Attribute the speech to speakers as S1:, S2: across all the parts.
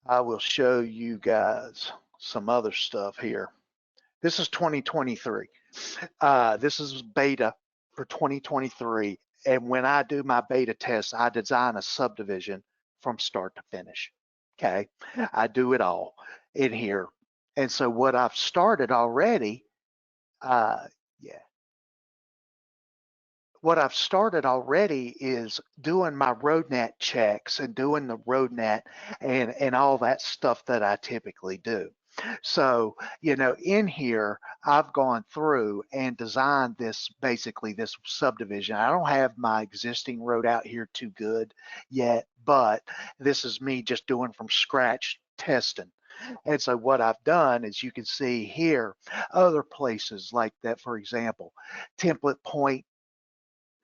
S1: I will show you guys some other stuff here. This is 2023. This is beta for 2023. And when I do my beta test, I design a subdivision from start to finish. Okay. I do it all in here. And so what I've started already, uh, yeah, what I've started already is doing my RoadNET checks and doing the RoadNET and all that stuff that I typically do. So, in here, I've gone through and designed this basically this subdivision. I don't have my existing road out here too good yet, but this is me just doing from scratch testing. And so what I've done is you can see here other places like that, for example, template point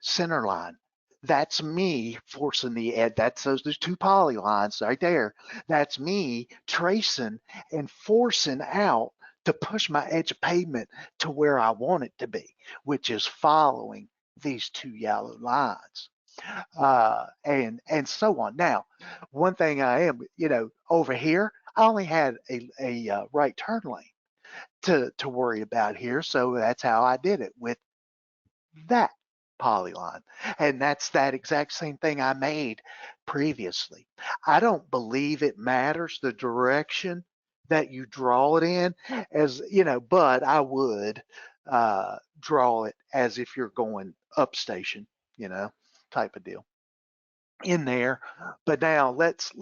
S1: center line. That's me forcing the edge. That's those two polylines right there. That's me tracing and forcing out to push my edge of pavement to where I want it to be, which is following these two yellow lines. And so on. Now, one thing I am, over here, I only had a right turn lane to worry about here, so that's how I did it with that polyline. And that's that exact same thing I made previously. I don't believe it matters the direction that you draw it in, as but I would draw it as if you're going up station, type of deal in there. But now let's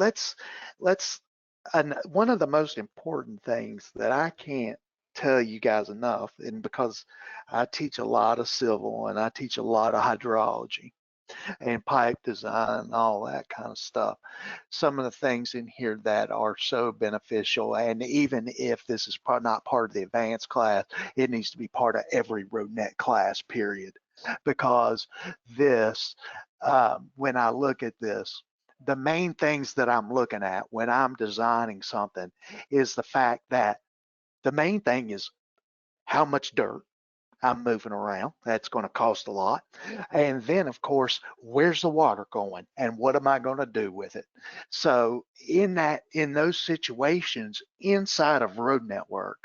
S1: and one of the most important things that I can't tell you guys enough, and because I teach a lot of civil and I teach a lot of hydrology and pipe design and all that kind of stuff, some of the things in here that are so beneficial, and even if this is not part of the advanced class, it needs to be part of every RoadNET class, period. Because this, when I look at this, the main things that I'm looking at when I'm designing something is the fact that the main thing is how much dirt I'm moving around. That's going to cost a lot. And then, of course, where's the water going and what am I going to do with it? So in those situations inside of Road Network,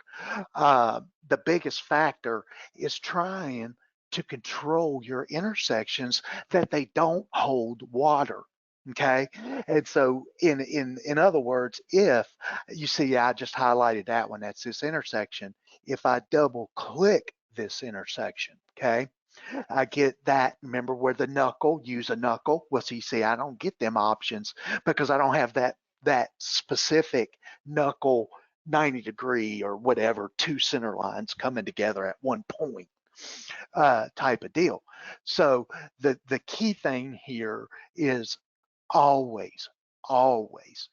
S1: the biggest factor is trying to control your intersections that they don't hold water. Okay. And so in other words, if you see, I just highlighted that one, that's this intersection. If I double click this intersection, okay, I get that. Remember where the knuckle, use a knuckle. Well, see, I don't get them options because I don't have that specific knuckle 90-degree or whatever, two center lines coming together at one point, type of deal. So the key thing here is always, always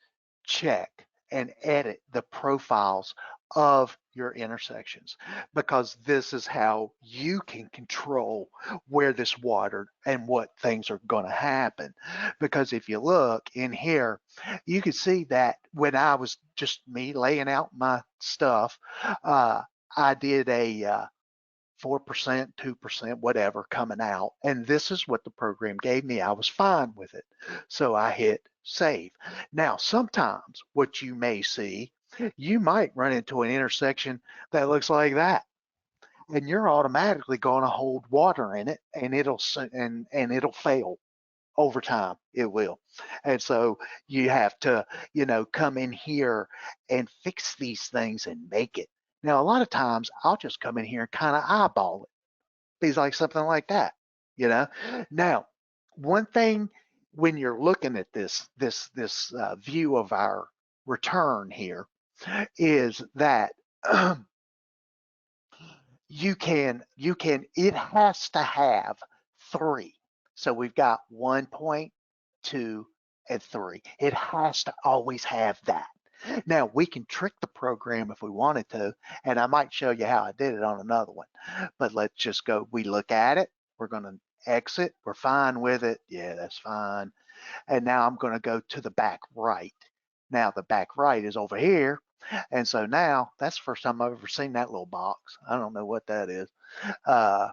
S1: check and edit the profiles of your intersections, because this is how you can control where this water and what things are going to happen. Because if you look in here, you can see that when I was just me laying out my stuff, I did a 4%, 2%, whatever coming out. And this is what the program gave me. I was fine with it. So I hit save. Now, sometimes what you may see, you might run into an intersection that looks like that. And you're automatically going to hold water in it, and it'll fail over time. It will. And so you have to, come in here and fix these things and make it. Now, a lot of times I'll just come in here and kind of eyeball it. Be like something like that, you know. Now, one thing when you're looking at this view of our return here is that it has to have three. So we've got 1, 2, and 3. It has to always have that. Now we can trick the program if we wanted to, and I might show you how I did it on another one. But let's just go, we look at it, we're gonna exit, we're fine with it. Yeah, that's fine. And now I'm gonna go to the back right. Now the back right is over here. And so now that's the first time I've ever seen that little box. I don't know what that is. Uh,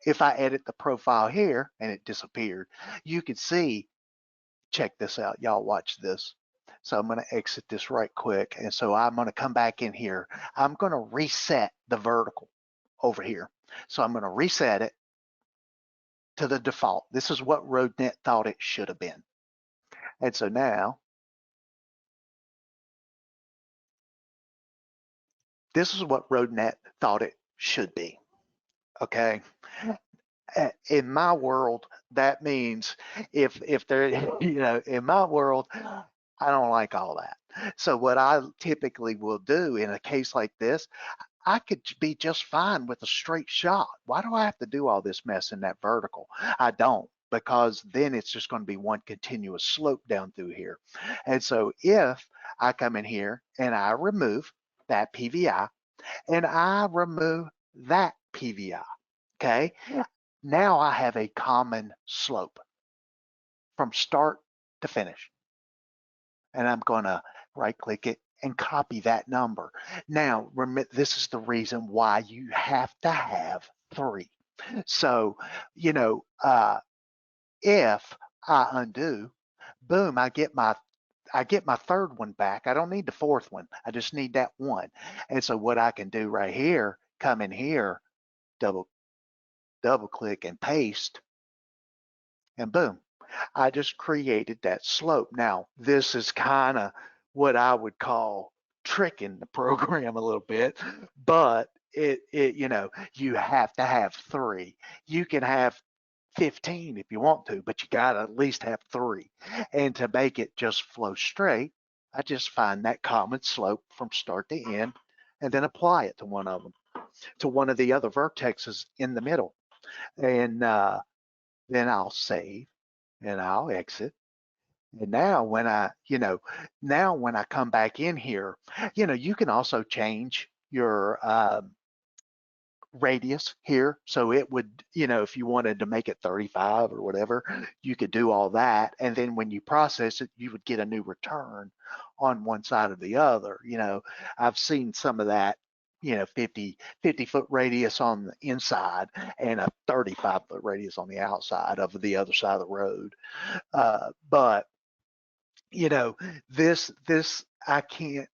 S1: if I edit the profile here and it disappeared, you can see, check this out, y'all watch this. So I'm going to exit this right quick. And so I'm going to come back in here. I'm going to reset the vertical over here. So I'm going to reset it to the default. This is what RoadNet thought it should have been. And so now, this is what RoadNet thought it should be. Okay. In my world, that means if they're, in my world, I don't like all that. So what I typically will do in a case like this, I could be just fine with a straight shot. Why do I have to do all this mess in that vertical? I don't, because then it's just going to be one continuous slope down through here. And so if I come in here and I remove that PVI and I remove that PVI, okay, now I have a common slope from start to finish. And I'm going to right click it and copy that number. Now, remember, this is the reason why you have to have 3. So, if I undo, boom, I get my third one back. I don't need the fourth one. I just need that one. And so what I can do right here, come in here, double click and paste, and boom, I just created that slope. Now, this is kind of what I would call tricking the program a little bit, but you have to have 3. You can have 15 if you want to, but you got to at least have 3. And to make it just flow straight, I just find that common slope from start to end and then apply it to one of them, to one of the other vertexes in the middle. And then I'll save and I'll exit. And now when I come back in here, you can also change your radius here. So it would, if you wanted to make it 35 or whatever, you could do all that. And then when you process it, you would get a new return on one side or the other. I've seen some of that, 50 foot radius on the inside and a 35-foot radius on the outside of the other side of the road. But this I can't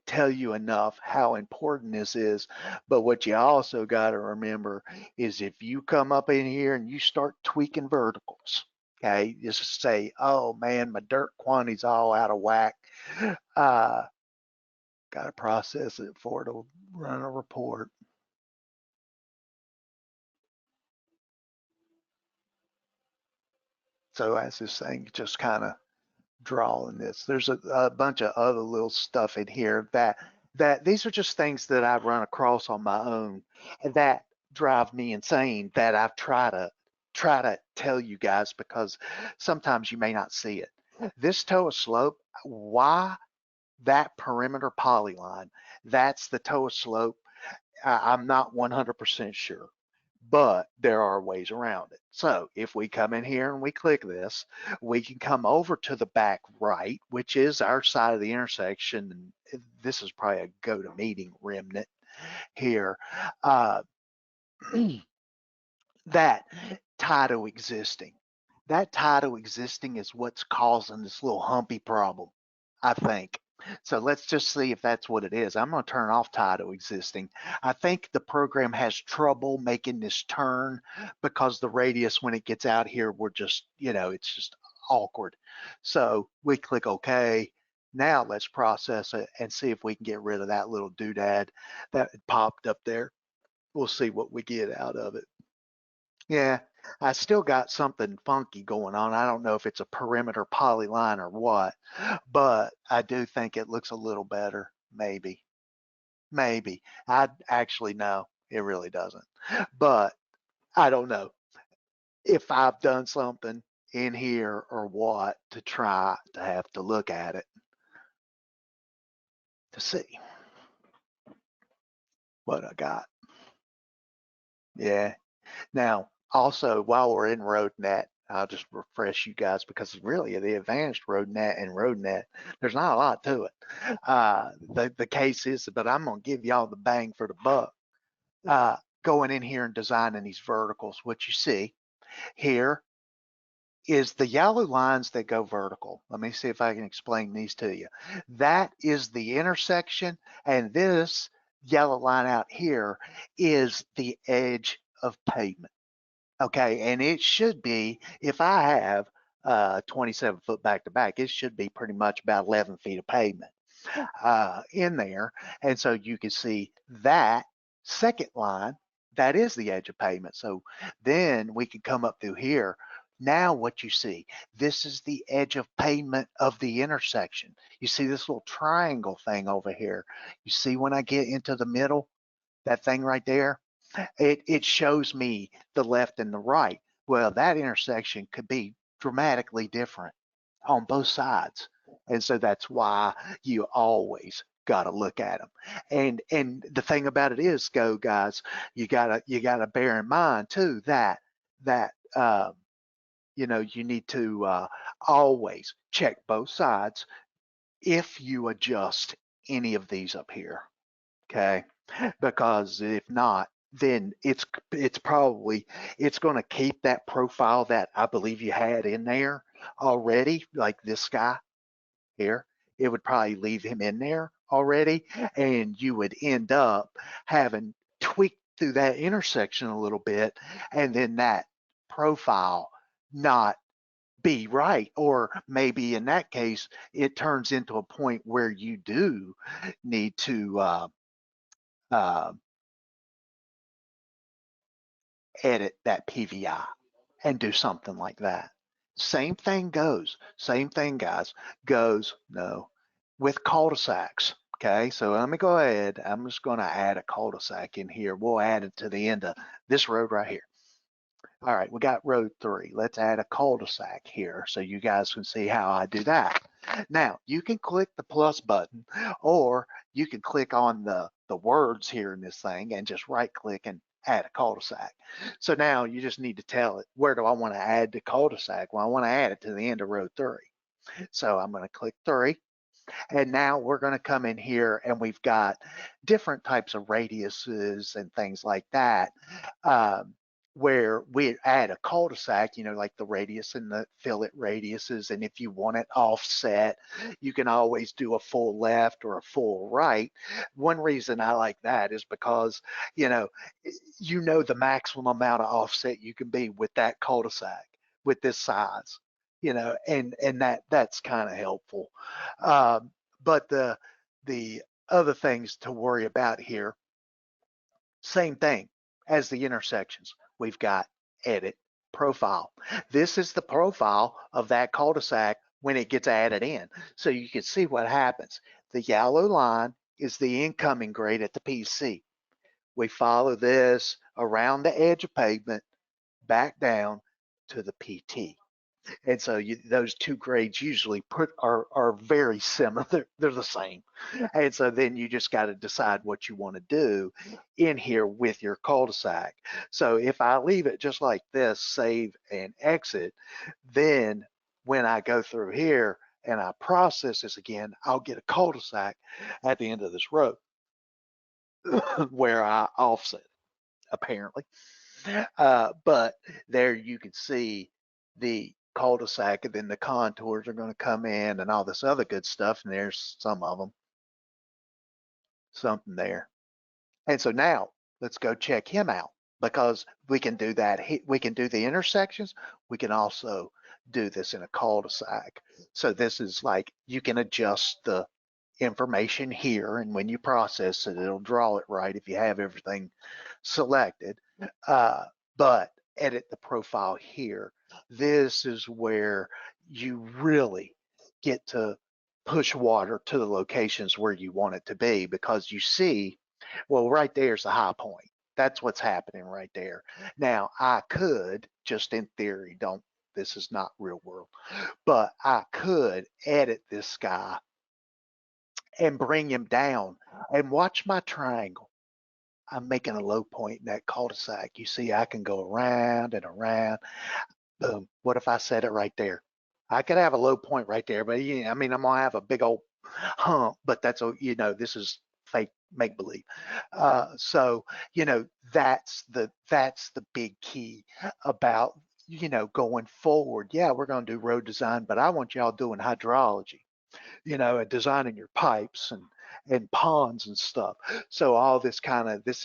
S1: tell you enough how important this is. But what you also got to remember is if you come up in here and you start tweaking verticals, okay, just say, oh man, my dirt quantity's all out of whack. Got to process it for it to run a report. So as this thing just kind of drawing this. There's a bunch of other little stuff in here that these are just things that I've run across on my own that drive me insane, that I've tried to tell you guys because sometimes you may not see it. This TOA slope, why that perimeter polyline, that's the TOA slope. I'm not 100% sure, but there are ways around it. So if we come in here and we click this, we can come over to the back right, which is our side of the intersection. And this is probably a go to meeting remnant here. That tie to existing. That tie to existing is what's causing this little humpy problem, I think. So let's just see if that's what it is. I'm going to turn off tie to existing. I think the program has trouble making this turn because the radius, when it gets out here, we're just, it's just awkward. So we click OK. Now let's process it and see if we can get rid of that little doodad that popped up there. We'll see what we get out of it. Yeah, I still got something funky going on. I don't know if it's a perimeter polyline or what, but I do think it looks a little better. Maybe, maybe. I actually know it really doesn't, but I don't know if I've done something in here or what to try to have to look at it to see what I got. Yeah. Now, also, while we're in RoadNet, I'll just refresh you guys because really the advanced RoadNet and RoadNet, there's not a lot to it. The case is, but I'm going to give y'all the bang for the buck. Going in here and designing these verticals, what you see here, is the yellow lines that go vertical. Let me see if I can explain these to you. That is the intersection, and this yellow line out here is the edge of pavement. Okay, and it should be, if I have 27 foot back to back, it should be pretty much about 11 feet of pavement in there. And so you can see that second line, that is the edge of pavement. So then we can come up through here. Now what you see, this is the edge of pavement of the intersection. You see this little triangle thing over here. You see when I get into the middle, that thing right there, it shows me the left and the right. Well, that intersection could be dramatically different on both sides. And so that's why you always got to look at them. And the thing about it is, go guys, you gotta bear in mind too that you need to always check both sides if you adjust any of these up here. Okay, because if not, then it's probably it's going to keep that profile that I believe you had in there already, like this guy here. It would probably leave him in there already, and you would end up having tweaked through that intersection a little bit, and then that profile not be right, or maybe in that case it turns into a point where you do need to uh, edit that PVI and do something like that. Same thing, guys, goes, no, with cul-de-sacs. Okay, so let me go ahead. I'm just going to add a cul-de-sac in here. We'll add it to the end of this road right here. All right, we got road 3. Let's add a cul-de-sac here so you guys can see how I do that. Now, you can click the plus button, or you can click on the words here in this thing and just right click and add a cul-de-sac. So now you just need to tell it, where do I want to add the cul-de-sac? Well, I want to add it to the end of road 3. So I'm going to click 3. And now we're going to come in here and we've got different types of radiuses and things like that, where we add a cul-de-sac, like the radius and the fillet radiuses. And if you want it offset, you can always do a full left or a full right. One reason I like that is because, the maximum amount of offset you can be with that cul-de-sac with this size, and that's kind of helpful. But the other things to worry about here, same thing as the intersections. We've got edit profile. This is the profile of that cul-de-sac when it gets added in. So you can see what happens. The yellow line is the incoming grade at the PC. We follow this around the edge of pavement, back down to the PT. And so those two grades usually are very similar. They're the same. And so then you just got to decide what you want to do in here with your cul-de-sac. So if I leave it just like this, save and exit, then when I go through here and I process this again, I'll get a cul-de-sac at the end of this road where I offset, apparently. But there you can see the cul-de-sac, and then the contours are going to come in and all this other good stuff. And there's some of them, something there. And so now let's go check him out, because we can do that. We can do the intersections. We can also do this in a cul-de-sac. So this is like, you can adjust the information here, and when you process it, it'll draw it right if you have everything selected. But edit the profile here. This is where you really get to push water to the locations where you want it to be, because you see, well, right there's the high point. That's what's happening right there. Now, I could, just in theory, this is not real world, but I could edit this guy and bring him down, and watch my triangle. I'm making a low point in that cul-de-sac. You see, I can go around and around. Boom. What if I set it right there? I could have a low point right there, but I'm gonna have a big old hump, but that's, this is fake make believe. So, that's the big key about going forward, yeah, we're going to do road design, but I want y'all doing hydrology, and designing your pipes and ponds and stuff. So all this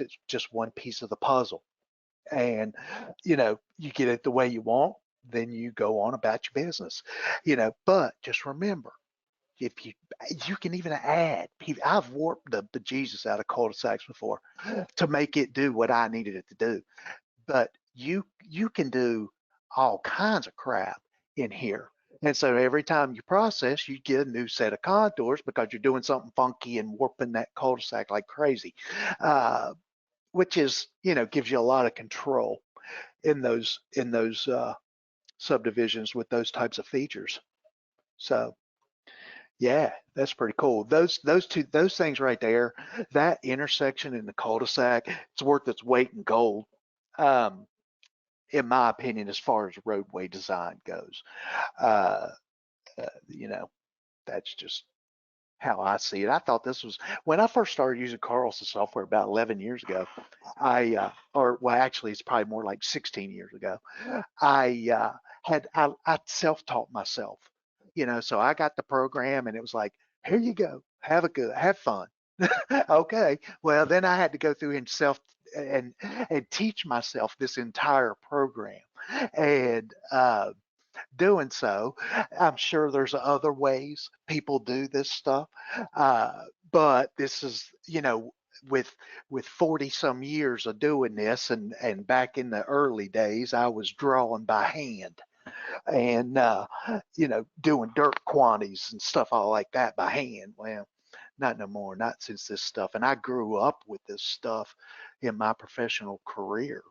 S1: is just one piece of the puzzle. And, you get it the way you want, then you go on about your business, but just remember, if you can even add, I've warped the bejesus out of cul-de-sacs before to make it do what I needed it to do. But you can do all kinds of crap in here. And so every time you process, you get a new set of contours because you're doing something funky and warping that cul-de-sac like crazy, uh, which is, gives you a lot of control in those subdivisions with those types of features. So yeah, that's pretty cool. Those things right there, that intersection in the cul-de-sac, it's worth its weight in gold. Um, in my opinion, as far as roadway design goes. Uh, you know, that's just how I see it. I thought this was when I first started using Carlson software about 11 years ago. Or well, actually, it's probably more like 16 years ago. I self-taught myself, so I got the program and it was like, here you go, have fun. Okay, well then I had to go through and and teach myself this entire program, and doing so, I'm sure there's other ways people do this stuff, but this is, with 40 some years of doing this, and back in the early days, I was drawing by hand and doing dirt quantities and stuff all like that by hand. Well, not no more, not since this stuff. And I grew up with this stuff in my professional career.